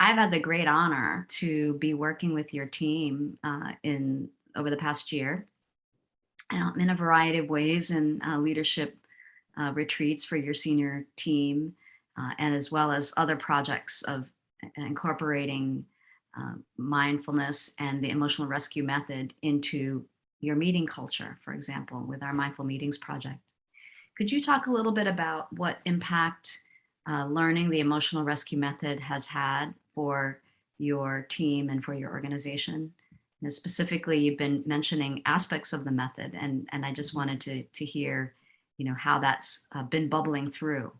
I've had the great honor to be working with your team in over the past year in a variety of ways in leadership retreats for your senior team, and as well as other projects of incorporating mindfulness and the emotional rescue method into your meeting culture, for example, with our Mindful Meetings project. Could you talk a little bit about what impact learning the emotional rescue method has had for your team and for your organization? Specifically, you've been mentioning aspects of the method, and I just wanted to hear, how that's been bubbling through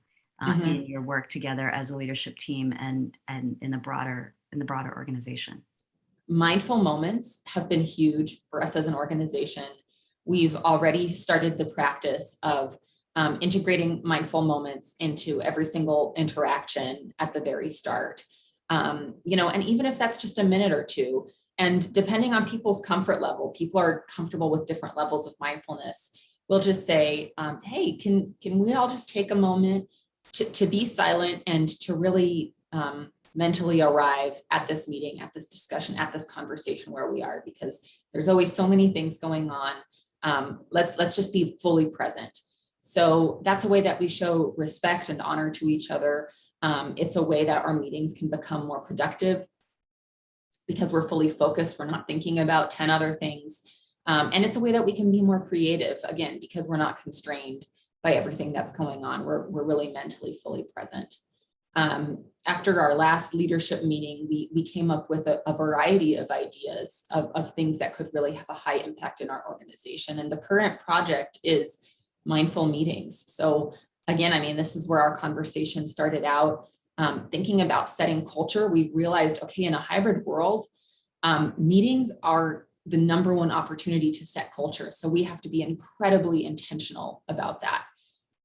in your work together as a leadership team and in the broader organization. Mindful moments have been huge for us as an organization. We've already started the practice of integrating mindful moments into every single interaction at the very start. And even if that's just a minute or two, and depending on people's comfort level, people are comfortable with different levels of mindfulness. We'll just say, hey, can we all just take a moment to be silent and to really mentally arrive at this meeting, at this discussion, at this conversation where we are, because there's always so many things going on. Let's just be fully present. So that's a way that we show respect and honor to each other. It's a way that our meetings can become more productive because we're fully focused. We're not thinking about 10 other things. And it's a way that we can be more creative, again, because we're not constrained by everything that's going on. We're really mentally fully present. After our last leadership meeting, we came up with a variety of ideas of things that could really have a high impact in our organization. And the current project is mindful meetings. So again, this is where our conversation started out. Thinking about setting culture, we've realized, okay, in a hybrid world, meetings are the number one opportunity to set culture. So we have to be incredibly intentional about that.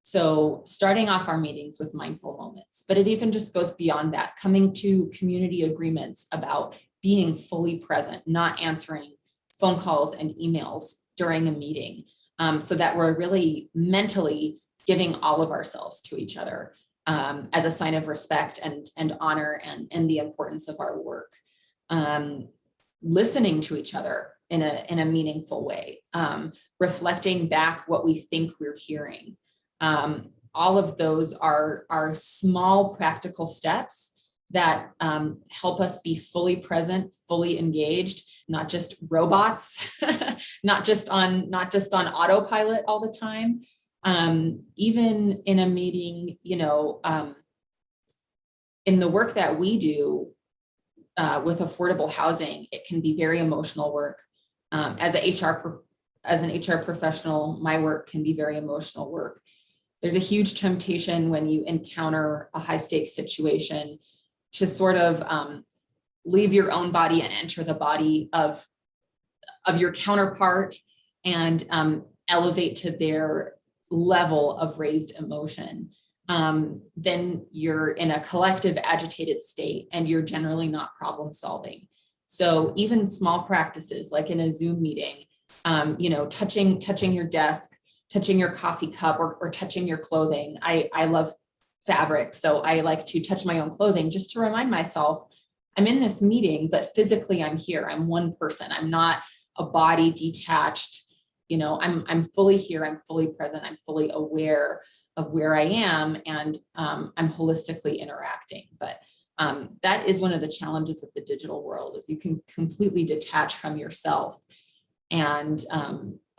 So starting off our meetings with mindful moments, but it even just goes beyond that, coming to community agreements about being fully present, not answering phone calls and emails during a meeting, so that we're really mentally giving all of ourselves to each other as a sign of respect and honor and the importance of our work. Listening to each other in a meaningful way, reflecting back what we think we're hearing. All of those are small practical steps that help us be fully present, fully engaged, not just robots, not just on autopilot all the time. Even in a meeting, in the work that we do with affordable housing, it can be very emotional work. As an HR professional, my work can be very emotional work. There's a huge temptation when you encounter a high stakes situation to sort of leave your own body and enter the body of your counterpart and elevate to their level of raised emotion. Then you're in a collective agitated state and you're generally not problem solving. So even small practices like in a Zoom meeting, touching your desk, touching your coffee cup or touching your clothing. I love fabric, so I like to touch my own clothing just to remind myself I'm in this meeting, but physically I'm here. I'm one person. I'm not a body detached. I'm fully here. I'm fully present. I'm fully aware of where I am, and I'm holistically interacting. But that is one of the challenges of the digital world, is you can completely detach from yourself. And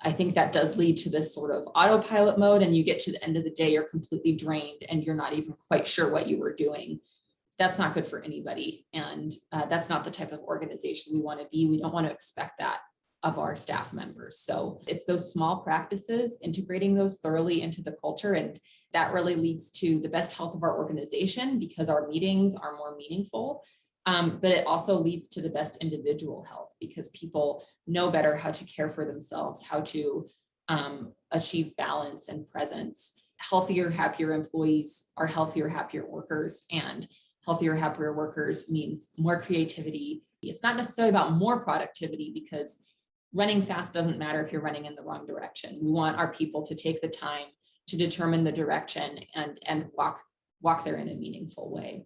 I think that does lead to this sort of autopilot mode, and you get to the end of the day, you're completely drained and you're not even quite sure what you were doing. That's not good for anybody. And that's not the type of organization we want to be. We don't want to expect that of our staff members. So it's those small practices, integrating those thoroughly into the culture. And that really leads to the best health of our organization because our meetings are more meaningful. But it also leads to the best individual health because people know better how to care for themselves, how to achieve balance and presence. Healthier, happier employees are healthier, happier workers, and healthier, happier workers means more creativity. It's not necessarily about more productivity because running fast doesn't matter if you're running in the wrong direction. We want our people to take the time to determine the direction and walk there in a meaningful way.